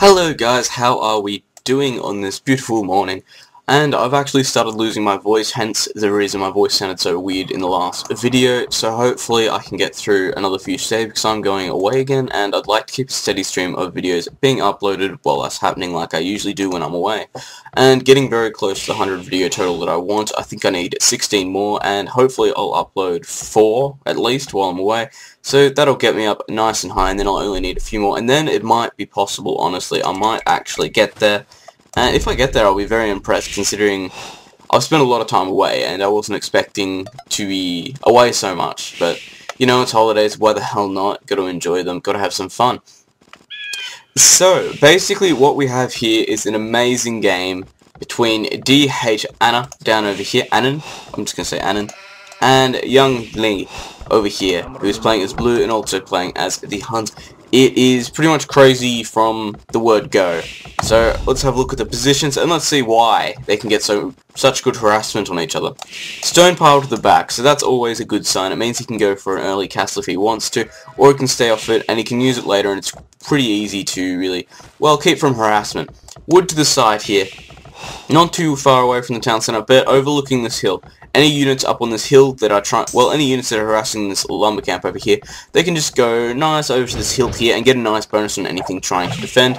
Hello guys, how are we doing on this beautiful morning? And I've actually started losing my voice, hence the reason my voice sounded so weird in the last video, so hopefully I can get through another few days because I'm going away again, and I'd like to keep a steady stream of videos being uploaded while that's happening like I usually do when I'm away. And getting very close to the 100 video total that I want. I think I need 16 more, and hopefully I'll upload 4 at least while I'm away. So that'll get me up nice and high, and then I'll only need a few more, and then it might be possible, honestly, I might actually get there. And if I get there, I'll be very impressed, considering I've spent a lot of time away, and I wasn't expecting to be away so much. But, you know, it's holidays, why the hell not? Gotta enjoy them, gotta have some fun. So, basically what we have here is an amazing game between DH Anna, down over here, Annan, I'm just gonna say Annan, and YungLui over here, who is playing as Blue and also playing as the Hunt. It is pretty much crazy from the word go. So let's have a look at the positions and let's see why they can get such good harassment on each other. Stone pile to the back, so that's always a good sign. It means he can go for an early castle if he wants to, or he can stay off it and he can use it later, and it's pretty easy to really, well, keep from harassment. Wood to the side here. Not too far away from the town centre, but overlooking this hill. Any units up on this hill that are any units that are harassing this lumber camp over here, they can just go nice over to this hill here and get a nice bonus on anything trying to defend.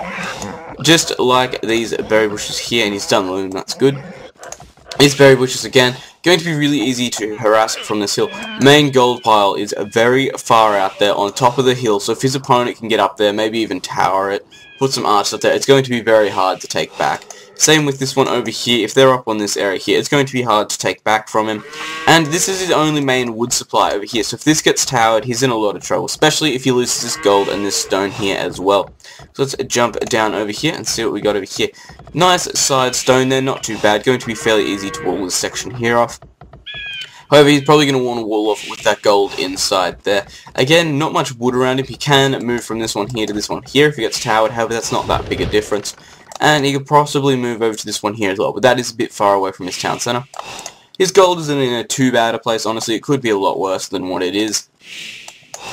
Just like these berry bushes here, and he's done loom, that's good. These berry bushes again, going to be really easy to harass from this hill. Main gold pile is very far out there on top of the hill, so if his opponent can get up there, maybe even tower it, put some archers up there, it's going to be very hard to take back. Same with this one over here. If they're up on this area here, it's going to be hard to take back from him. And this is his only main wood supply over here, so if this gets towered, he's in a lot of trouble, especially if he loses this gold and this stone here as well. So let's jump down over here and see what we got over here. Nice side stone there, not too bad. Going to be fairly easy to wall this section here off. However, he's probably going to want to wall off with that gold inside there. Again, not much wood around him. He can move from this one here to this one here if he gets towered. However, that's not that big a difference. And he could possibly move over to this one here as well, but that is a bit far away from his town centre. His gold isn't in a too bad a place, honestly. It could be a lot worse than what it is.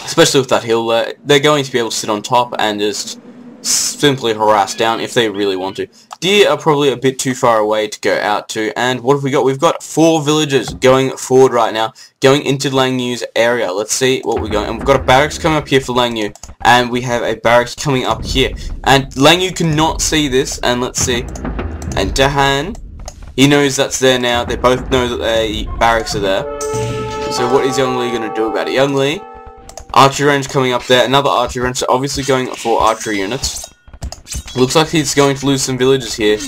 Especially with that hill there. They're going to be able to sit on top and just simply harass down if they really want to. Deer are probably a bit too far away to go out to, and what have we got? We've got 4 villagers going forward right now, going into Langyu's area. Let's see what we're going, and we've got a barracks coming up here for Langyu, and we have a barracks coming up here, and Langyu cannot see this, and let's see, and Dahan, he knows that's there now. They both know that the barracks are there. So what is YungLui going to do about it? YungLui, archery range coming up there, another archery range, so obviously going for archery units. Looks like he's going to lose some villages here.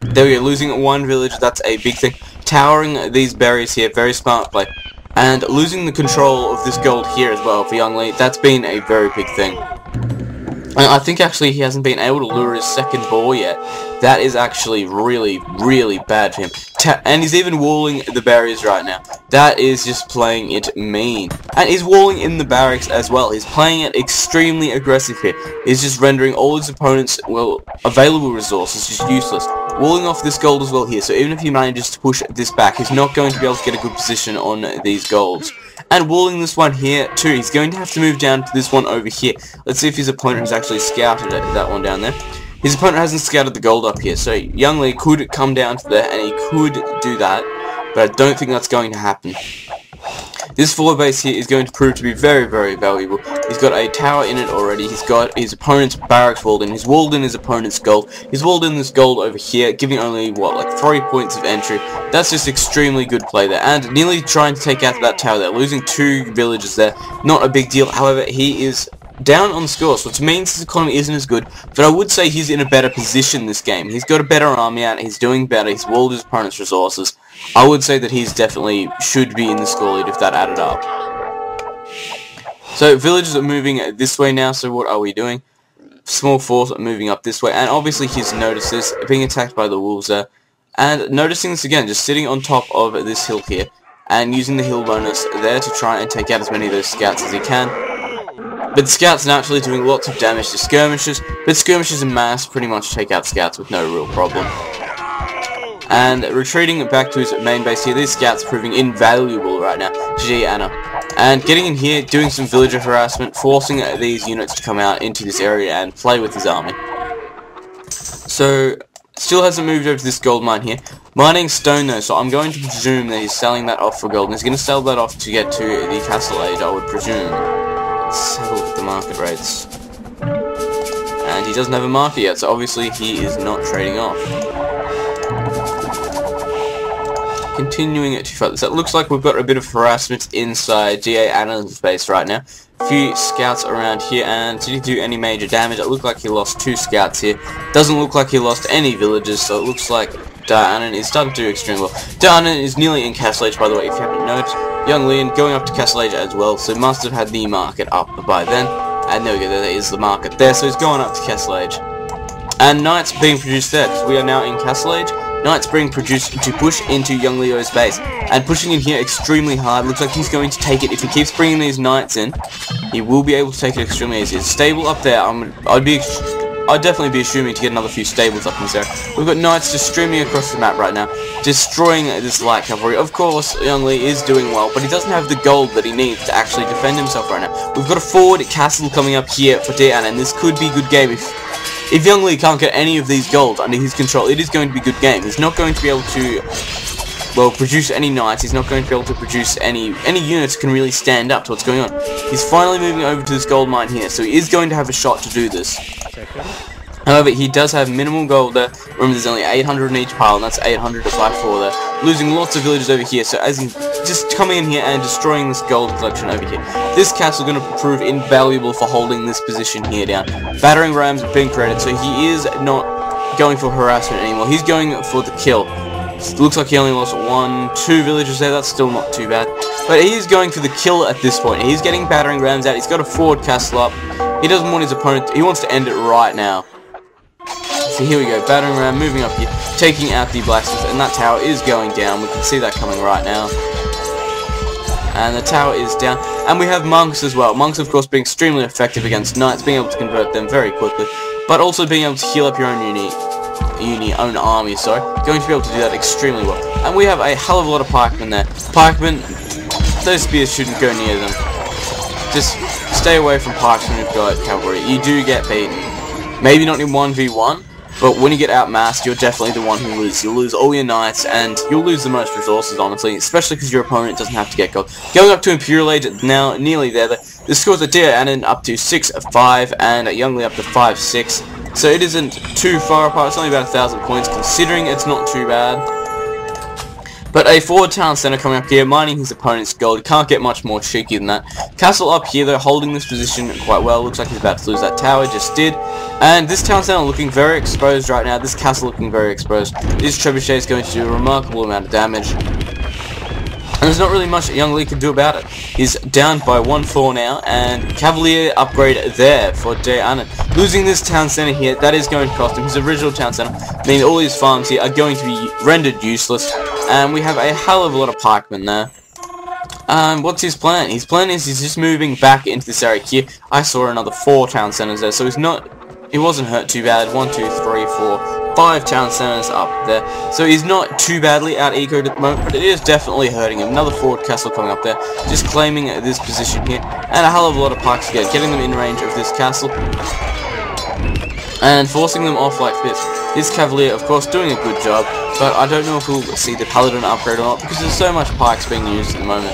There we go, losing 1 village, that's a big thing. Towering these berries here, very smart play. And losing the control of this gold here as well for YungLui, that's been a very big thing. And I think actually he hasn't been able to lure his second boar yet. That is actually really, really bad for him. And he's even walling the barriers right now. That is just playing it mean. And he's walling in the barracks as well. He's playing it extremely aggressive here. He's just rendering all his opponents, well, available resources just useless. Walling off this gold as well here. So even if he manages to push this back, he's not going to be able to get a good position on these golds. And walling this one here too. He's going to have to move down to this one over here. Let's see if his opponent has actually scouted that one down there. His opponent hasn't scouted the gold up here, so YungLui could come down to there and he could do that, but I don't think that's going to happen. This forward base here is going to prove to be very, very valuable. He's got a tower in it already. He's got his opponent's barracks walled in. He's walled in his opponent's gold. He's walled in this gold over here, giving only, what, like 3 points of entry. That's just extremely good play there. And nearly trying to take out that tower there. Losing 2 villages there. Not a big deal. However, he is down on scores, which means his economy isn't as good, but I would say he's in a better position this game. He's got a better army out, he's doing better, he's walled his opponent's resources. I would say that he's definitely should be in the score lead if that added up. So villages are moving this way now, so what are we doing? Small force are moving up this way, and obviously he's noticed this, being attacked by the wolves there, and noticing this again, just sitting on top of this hill here, and using the hill bonus there to try and take out as many of those scouts as he can. But the scouts naturally doing lots of damage to skirmishers, but skirmishers en masse pretty much take out scouts with no real problem. And retreating back to his main base here, these scouts proving invaluable right now. GG Anna. And getting in here, doing some villager harassment, forcing these units to come out into this area and play with his army. So, still hasn't moved over to this gold mine here. Mining stone though, so I'm going to presume that he's selling that off for gold. And he's going to sell that off to get to the castle age, I would presume. Let's have a look at the market rates. And he doesn't have a market yet, so obviously he is not trading off. Continuing it too far. So it looks like we've got a bit of harassment inside DA Annan's base right now. A few scouts around here, and did he do any major damage? It looked like he lost 2 scouts here. Doesn't look like he lost any villagers, so it looks like Annan is starting to do extremely well. Annan is nearly in Castle Age, by the way, if you haven't noticed. YungLui going up to Castle Age as well, so must have had the market up by then. And there we go, there is the market there, so he's going up to Castle Age. And knights being produced there, because we are now in Castle Age. Knights being produced to push into YungLui's base. And pushing in here extremely hard. Looks like he's going to take it. If he keeps bringing these knights in, he will be able to take it extremely easy. It's stable up there. I'd definitely be assuming to get another few stables up in this area. We've got knights just streaming across the map right now, destroying this light cavalry. Of course, YungLui is doing well, but he doesn't have the gold that he needs to actually defend himself right now. We've got a forward castle coming up here for Annan, and this could be a good game if YungLui can't get any of these gold under his control. It is going to be a good game. He's not going to be able to, well, produce any knights. He's not going to be able to produce any units that can really stand up to what's going on. He's finally moving over to this gold mine here, so he is going to have a shot to do this. However, he does have minimal gold there. Remember, there's only 800 in each pile, and that's 800 to fight for there. Losing lots of villagers over here, so as he's just coming in here and destroying this gold collection over here. This castle is going to prove invaluable for holding this position here down. Battering rams are being created, so he is not going for harassment anymore. He's going for the kill. It looks like he only lost 2 villagers there. That's still not too bad. But he is going for the kill at this point. He's getting battering rams out. He's got a forward castle up. He doesn't want his opponent. He wants to end it right now. So here we go, battering ram moving up here, taking out the blacksmith, and that tower is going down. We can see that coming right now. And the tower is down. And we have monks as well. Monks, of course, being extremely effective against knights, being able to convert them very quickly, but also being able to heal up your own own army, sorry. Going to be able to do that extremely well. And we have a hell of a lot of pikemen there. Pikemen, those spears shouldn't go near them. Just stay away from pikemen who've got cavalry. You do get beaten. Maybe not in 1v1, but when you get outmassed, you're definitely the one who loses. You'll lose all your knights, and you'll lose the most resources, honestly, especially because your opponent doesn't have to get gold. Going up to Imperial Age, now nearly there. The scores are DA Annan up to 6-5, and YungLui up to 5-6. So it isn't too far apart. It's only about 1,000 points, considering it's not too bad. But a forward town centre coming up here, mining his opponent's gold. Can't get much more cheeky than that. Castle up here, though, holding this position quite well. Looks like he's about to lose that tower, just did. And this town centre looking very exposed right now. This castle looking very exposed. This trebuchet is going to do a remarkable amount of damage. And there's not really much that YungLui can do about it. He's down by 1-4 now, and Cavalier upgrade there for DA Annan. Losing this town centre here, that is going to cost him his original town centre, meaning all his farms here are going to be rendered useless, and we have a hell of a lot of pikemen there. What's his plan? His plan is he's just moving back into this area here. I saw another 4 town centres there, so he wasn't hurt too bad. 1, 2, 3, 4, 5 town centres up there. So he's not too badly out-ecoed at the moment, but it is definitely hurting him. Another forward castle coming up there, just claiming this position here. And a hell of a lot of pikes again, getting them in range of this castle. And forcing them off like this. This Cavalier, of course, doing a good job, but I don't know if we'll see the Paladin upgrade or not, because there's so much pikes being used at the moment.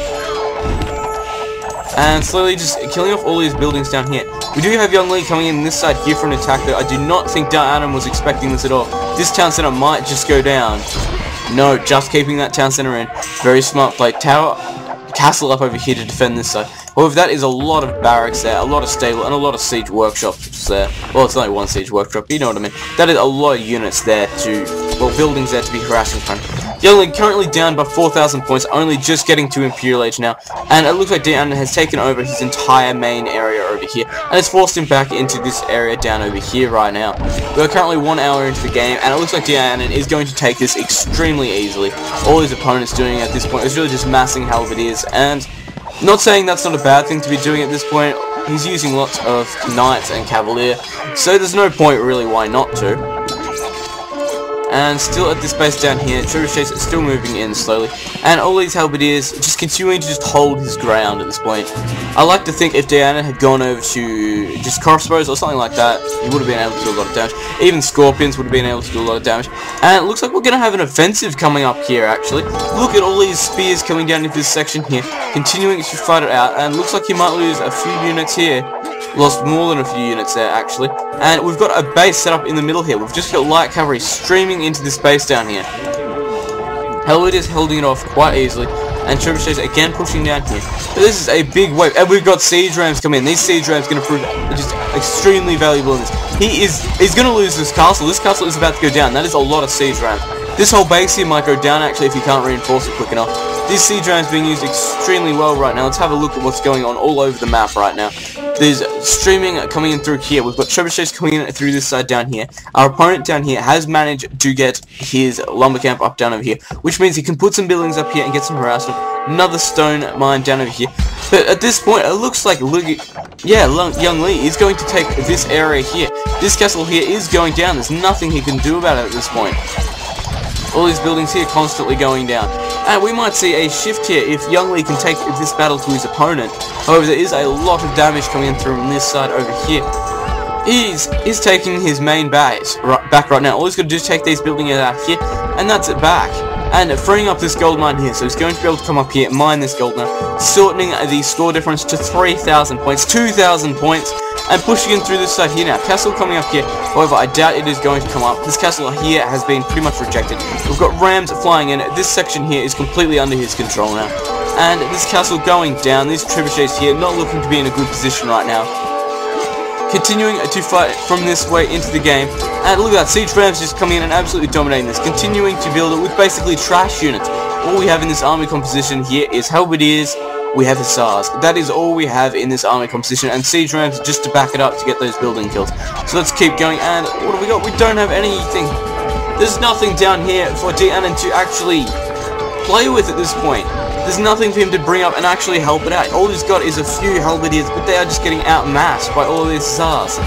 And slowly just killing off all these buildings down here. We do have YungLui coming in this side here for an attack, though. I do not think DA Annan was expecting this at all. This town centre might just go down. No, just keeping that town centre in. Very smart play. Castle up over here to defend this side. However, that is a lot of barracks there, a lot of stable, and a lot of siege workshops there. Well, it's only 1 siege workshop, you know what I mean. That is a lot of units there buildings there to be harassing front. YungLui currently down by 4,000 points, only just getting to Imperial Age now, and it looks like DA Annan has taken over his entire main area over here, and it's forced him back into this area down over here right now. We are currently 1 hour into the game, and it looks like DA Annan is going to take this extremely easily. All his opponents doing at this point is really just massing halberdiers, and not saying that's not a bad thing to be doing at this point. He's using lots of knights and cavalier, so there's no point really why not to. and still at this base down here, Trebuchet's still moving in slowly, and all these halberdiers just continuing to just hold his ground at this point. I like to think if Diana had gone over to just crossbows or something like that, he would have been able to do a lot of damage. Even scorpions would have been able to do a lot of damage. And it looks like we're going to have an offensive coming up here, actually. Look at all these spears coming down into this section here, continuing to fight it out, and looks like he might lose a few units here. Lost more than a few units there, actually. And we've got a base set up in the middle here. We've just got light cavalry streaming into this base down here. Hellwood is holding it off quite easily, and Trebuchet's again pushing down here. But this is a big wave, and we've got siege rams coming in. These siege rams are going to prove just extremely valuable in this. He's going to lose this castle. This castle is about to go down. That is a lot of siege rams. This whole base here might go down, actually, if you can't reinforce it quick enough. This siege ram is being used extremely well right now. Let's have a look at what's going on all over the map right now. There's streaming coming in through here. We've got trebuchets coming in through this side down here. Our opponent down here has managed to get his lumber camp up down over here, which means he can put some buildings up here and get some harassment. Another stone mine down over here. But at this point, it looks like YungLui is going to take this area here. This castle here is going down. There's nothing he can do about it at this point. All these buildings here constantly going down. And we might see a shift here if YungLui can take this battle to his opponent. However, there is a lot of damage coming in through on this side over here. He's taking his main base back right now. All he's got to do is take these buildings out here, and that's it back. And freeing up this gold mine here, so he's going to be able to come up here, mine this gold now, shortening the score difference to 3,000 points, 2,000 points, and pushing in through this side here now. Castle coming up here, however, I doubt it is going to come up. This castle here has been pretty much rejected. We've got rams flying in. This section here is completely under his control now. And this castle going down, these trebuchets here not looking to be in a good position right now. Continuing to fight from this way into the game, and look at that, siege rams just coming in and absolutely dominating this, continuing to build it with basically trash units. All we have in this army composition here is halberdiers, we have hussars. That is all we have in this army composition, and siege rams just to back it up to get those building kills. So let's keep going, and what do we got? We don't have anything. There's nothing down here for Dianan to actually play with at this point. There's nothing for him to bring up and actually help it out. All he's got is a few halberdiers, but they are just getting outmassed by all of these hussars.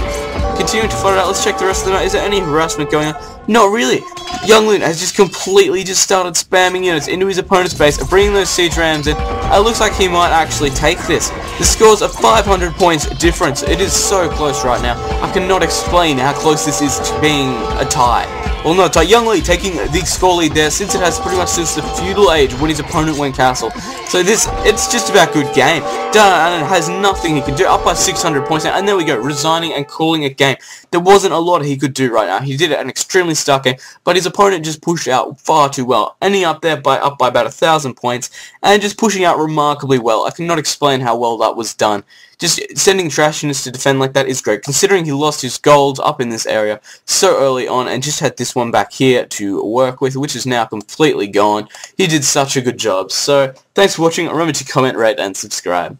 Continuing to fight it out, let's check the rest of the night. Is there any harassment going on? Not really. YungLui has just completely started spamming units into his opponent's base, bringing those siege rams in. It looks like he might actually take this. The score's a 500 points difference. It is so close right now. I cannot explain how close this is to being a tie. Well, not a tie. YungLui taking the score lead there, since it has pretty much since the feudal age when his opponent went castle. So it's just about good game. Dianan has nothing he can do, up by 600 points now, and there we go, resigning and calling a game. There wasn't a lot he could do right now. He did it an extremely stuck game, but his opponent just pushed out far too well, ending up there up by about 1,000 points, and just pushing out remarkably well. I cannot explain how well that was done. Just sending trash units to defend like that is great, considering he lost his gold up in this area so early on and just had this one back here to work with, which is now completely gone. He did such a good job. So, thanks for watching. Remember to comment, rate, and subscribe.